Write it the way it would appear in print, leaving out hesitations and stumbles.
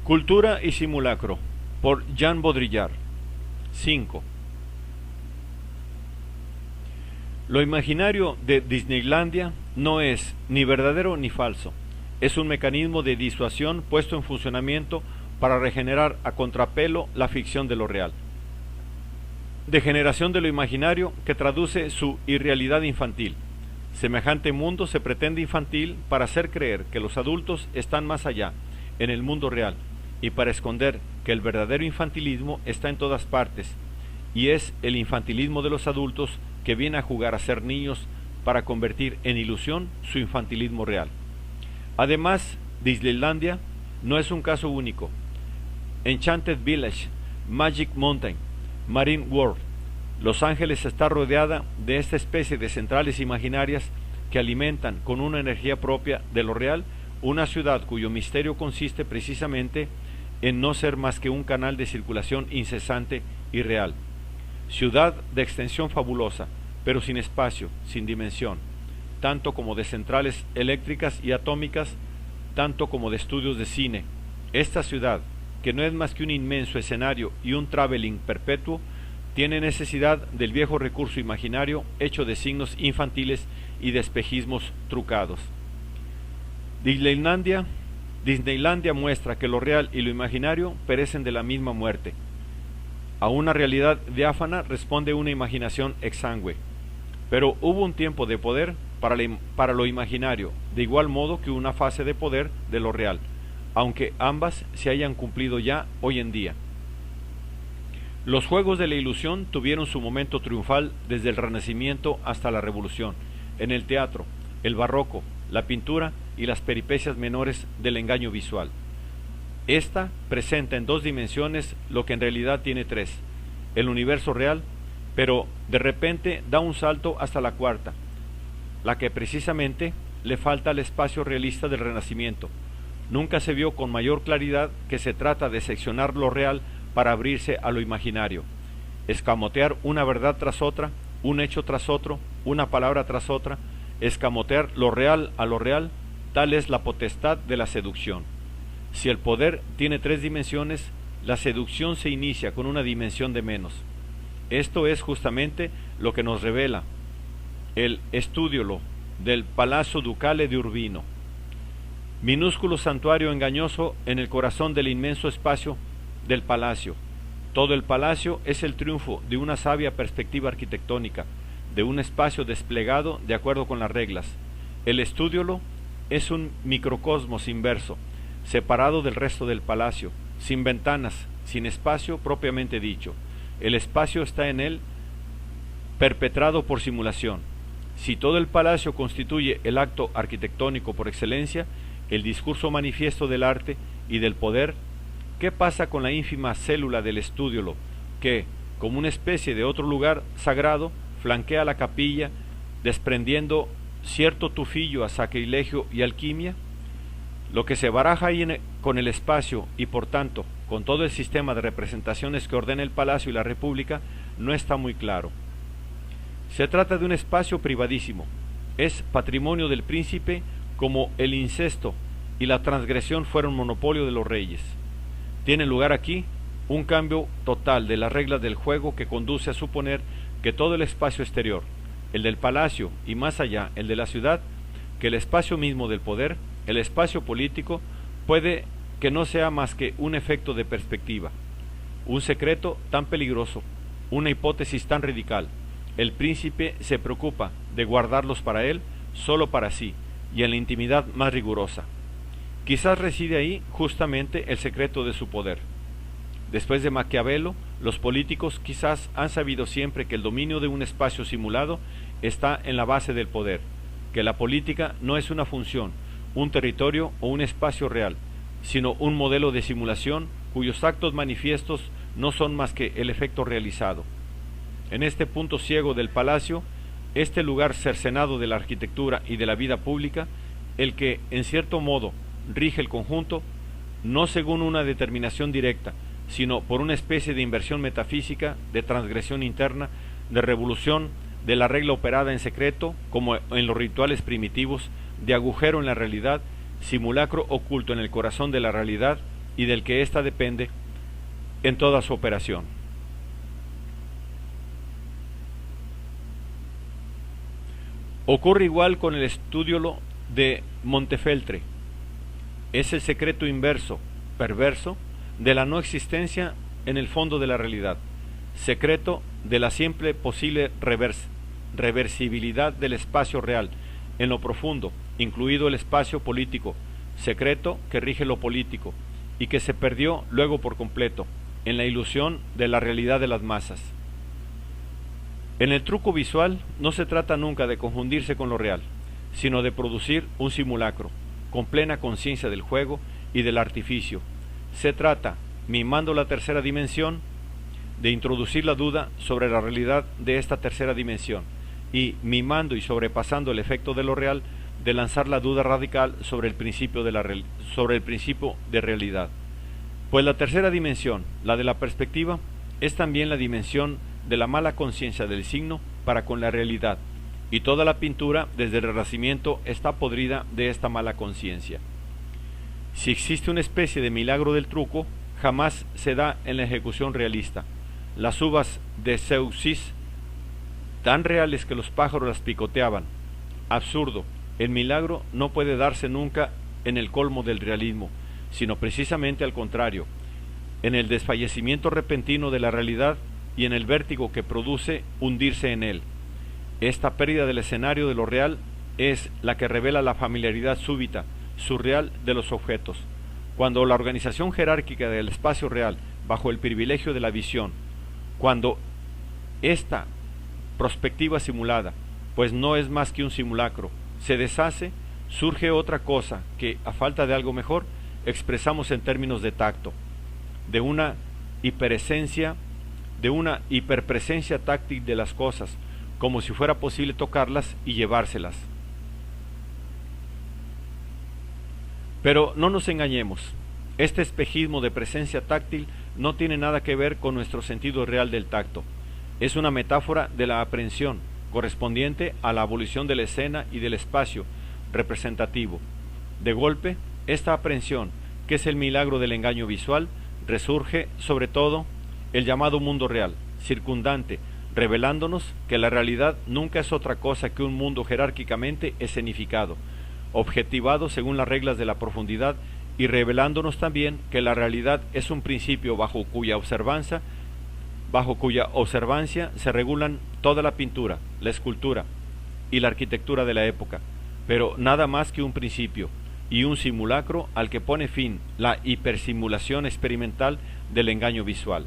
Cultura y simulacro, por Jean Baudrillard. 5. Lo imaginario de Disneylandia no es ni verdadero ni falso. Es un mecanismo de disuasión puesto en funcionamiento para regenerar a contrapelo la ficción de lo real. Degeneración de lo imaginario que traduce su irrealidad infantil. Semejante mundo se pretende infantil para hacer creer que los adultos están más allá, en el mundo real, y para esconder que el verdadero infantilismo está en todas partes, y es el infantilismo de los adultos que viene a jugar a ser niños para convertir en ilusión su infantilismo real. Además, Disneylandia no es un caso único. Enchanted Village, Magic Mountain, Marine World, Los Ángeles está rodeada de esta especie de centrales imaginarias que alimentan con una energía propia de lo real una ciudad cuyo misterio consiste precisamente en no ser más que un canal de circulación incesante y real. Ciudad de extensión fabulosa, pero sin espacio, sin dimensión, tanto como de centrales eléctricas y atómicas, tanto como de estudios de cine. Esta ciudad, que no es más que un inmenso escenario y un traveling perpetuo, tiene necesidad del viejo recurso imaginario hecho de signos infantiles y de espejismos trucados. Disneylandia muestra que lo real y lo imaginario perecen de la misma muerte. A una realidad diáfana responde una imaginación exangüe. Pero hubo un tiempo de poder para lo imaginario, de igual modo que una fase de poder de lo real, aunque ambas se hayan cumplido ya hoy en día. Los juegos de la ilusión tuvieron su momento triunfal desde el Renacimiento hasta la Revolución, en el teatro, el barroco, la pintura y las peripecias menores del engaño visual. Esta presenta en dos dimensiones lo que en realidad tiene tres, el universo real, pero de repente da un salto hasta la cuarta, la que precisamente le falta al espacio realista del Renacimiento. Nunca se vio con mayor claridad que se trata de seccionar lo real para abrirse a lo imaginario, escamotear una verdad tras otra, un hecho tras otro, una palabra tras otra, escamotear lo real a lo real, tal es la potestad de la seducción. Si el poder tiene tres dimensiones, la seducción se inicia con una dimensión de menos. Esto es justamente lo que nos revela el estudiolo del Palazzo Ducale de Urbino. Minúsculo santuario engañoso en el corazón del inmenso espacio del palacio. Todo el palacio es el triunfo de una sabia perspectiva arquitectónica, de un espacio desplegado de acuerdo con las reglas. El estudiolo es un microcosmos inverso, separado del resto del palacio, sin ventanas, sin espacio propiamente dicho. El espacio está en él, perpetrado por simulación. Si todo el palacio constituye el acto arquitectónico por excelencia, el discurso manifiesto del arte y del poder, ¿qué pasa con la ínfima célula del estudiolo que, como una especie de otro lugar sagrado, flanquea la capilla, desprendiendo cierto tufillo a sacrilegio y alquimia? Lo que se baraja ahí con el espacio y por tanto con todo el sistema de representaciones que ordena el palacio y la república no está muy claro. Se trata de un espacio privadísimo, es patrimonio del príncipe como el incesto y la transgresión fueron monopolio de los reyes. Tiene lugar aquí un cambio total de las reglas del juego que conduce a suponer que todo el espacio exterior, el del palacio y más allá el de la ciudad, que el espacio mismo del poder, el espacio político, puede que no sea más que un efecto de perspectiva, un secreto tan peligroso, una hipótesis tan radical. El príncipe se preocupa de guardarlos para él, solo para sí, y en la intimidad más rigurosa. Quizás reside ahí justamente el secreto de su poder. Después de Maquiavelo, los políticos quizás han sabido siempre que el dominio de un espacio simulado está en la base del poder, que la política no es una función, un territorio o un espacio real, sino un modelo de simulación cuyos actos manifiestos no son más que el efecto realizado. En este punto ciego del palacio, este lugar cercenado de la arquitectura y de la vida pública, el que, en cierto modo, rige el conjunto, no según una determinación directa, sino por una especie de inversión metafísica, de transgresión interna, de revolución, de la regla operada en secreto, como en los rituales primitivos, de agujero en la realidad, simulacro oculto en el corazón de la realidad, y del que ésta depende en toda su operación. Ocurre igual con el estudio de Montefeltro. Es el secreto inverso, perverso, de la no existencia en el fondo de la realidad, secreto de la siempre posible reversibilidad del espacio real en lo profundo, incluido el espacio político, secreto que rige lo político y que se perdió luego por completo en la ilusión de la realidad de las masas. En el truco visual no se trata nunca de confundirse con lo real, sino de producir un simulacro, con plena conciencia del juego y del artificio. Se trata, mimando la tercera dimensión, de introducir la duda sobre la realidad de esta tercera dimensión, y mimando y sobrepasando el efecto de lo real, de lanzar la duda radical sobre el principio de realidad. Pues la tercera dimensión, la de la perspectiva, es también la dimensión de la mala conciencia del signo para con la realidad, y toda la pintura desde el Renacimiento está podrida de esta mala conciencia. Si existe una especie de milagro del truco, jamás se da en la ejecución realista. Las uvas de Ceaucis, tan reales que los pájaros las picoteaban. Absurdo, el milagro no puede darse nunca en el colmo del realismo, sino precisamente al contrario, en el desfallecimiento repentino de la realidad y en el vértigo que produce hundirse en él. Esta pérdida del escenario de lo real es la que revela la familiaridad súbita, surreal de los objetos. Cuando la organización jerárquica del espacio real, bajo el privilegio de la visión, cuando esta perspectiva simulada, pues no es más que un simulacro, se deshace, surge otra cosa que, a falta de algo mejor, expresamos en términos de tacto, de una hiperpresencia táctil de las cosas, como si fuera posible tocarlas y llevárselas. Pero no nos engañemos, este espejismo de presencia táctil no tiene nada que ver con nuestro sentido real del tacto. Es una metáfora de la aprehensión, correspondiente a la abolición de la escena y del espacio representativo. De golpe, esta aprehensión, que es el milagro del engaño visual, resurge sobre todo el llamado mundo real, circundante, revelándonos que la realidad nunca es otra cosa que un mundo jerárquicamente escenificado, objetivado según las reglas de la profundidad, y revelándonos también que la realidad es un principio bajo cuya observancia se regulan toda la pintura, la escultura y la arquitectura de la época, pero nada más que un principio y un simulacro al que pone fin la hipersimulación experimental del engaño visual.